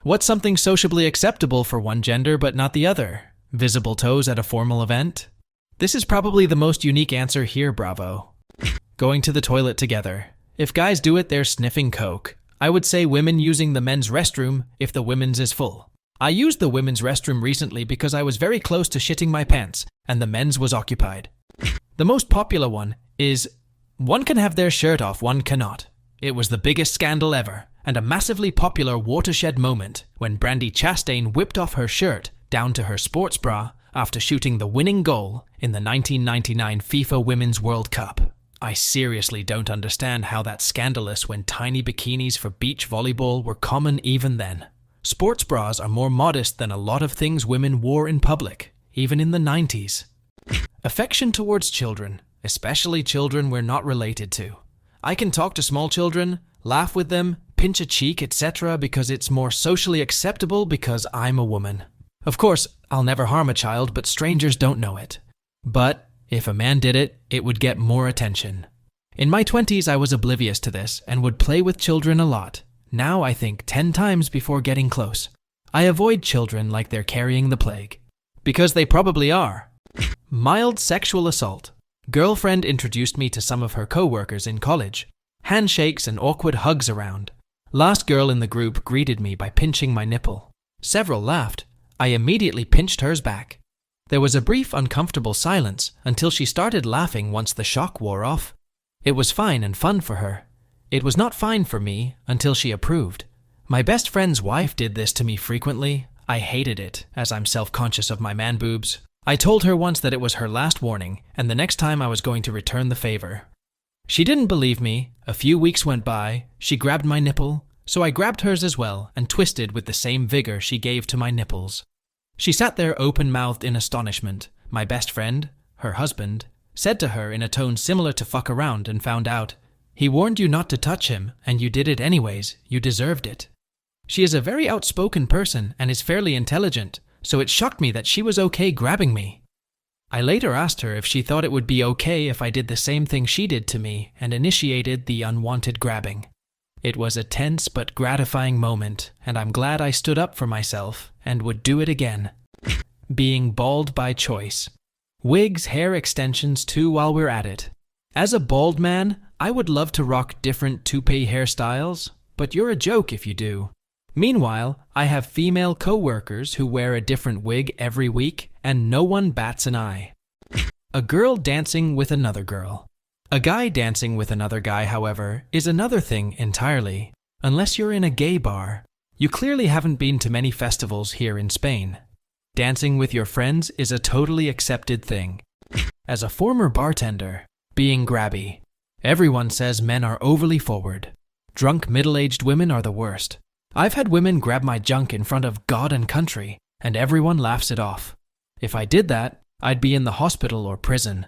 What's something sociably acceptable for one gender but not the other? Visible toes at a formal event? This is probably the most unique answer here, bravo. Going to the toilet together. If guys do it, they're sniffing coke. I would say women using the men's restroom if the women's is full. I used the women's restroom recently because I was very close to shitting my pants and the men's was occupied. The most popular one is, one can have their shirt off, one cannot. It was the biggest scandal ever and a massively popular watershed moment when Brandi Chastain whipped off her shirt down to her sports bra after shooting the winning goal in the 1999 FIFA Women's World Cup. I seriously don't understand how that's scandalous when tiny bikinis for beach volleyball were common even then. Sports bras are more modest than a lot of things women wore in public, even in the 90s. Affection towards children, especially children we're not related to. I can talk to small children, laugh with them, pinch a cheek, etc. because it's more socially acceptable because I'm a woman. Of course, I'll never harm a child, but strangers don't know it. But if a man did it, it would get more attention. In my 20s, I was oblivious to this and would play with children a lot. Now I think 10 times before getting close. I avoid children like they're carrying the plague. Because they probably are. Mild sexual assault. Girlfriend introduced me to some of her co-workers in college. Handshakes and awkward hugs around. Last girl in the group greeted me by pinching my nipple. Several laughed. I immediately pinched hers back. There was a brief uncomfortable silence until she started laughing once the shock wore off. It was fine and fun for her. It was not fine for me until she approved. My best friend's wife did this to me frequently. I hated it, as I'm self-conscious of my man boobs. I told her once that it was her last warning, and the next time I was going to return the favor. She didn't believe me. A few weeks went by. She grabbed my nipple, so I grabbed hers as well and twisted with the same vigor she gave to my nipples. She sat there open-mouthed in astonishment. My best friend, her husband, said to her in a tone similar to fuck around and found out. He warned you not to touch him, and you did it anyways. You deserved it. She is a very outspoken person and is fairly intelligent, so it shocked me that she was okay grabbing me. I later asked her if she thought it would be okay if I did the same thing she did to me and initiated the unwanted grabbing. It was a tense but gratifying moment, and I'm glad I stood up for myself and would do it again. Being bald by choice. Wigs, hair extensions too while we're at it. As a bald man, I would love to rock different toupee hairstyles, but you're a joke if you do. Meanwhile, I have female co-workers who wear a different wig every week, and no one bats an eye. A girl dancing with another girl. A guy dancing with another guy, however, is another thing entirely. Unless you're in a gay bar. You clearly haven't been to many festivals here in Spain. Dancing with your friends is a totally accepted thing. As a former bartender, being grabby. Everyone says men are overly forward. Drunk middle-aged women are the worst. I've had women grab my junk in front of God and country, and everyone laughs it off. If I did that, I'd be in the hospital or prison.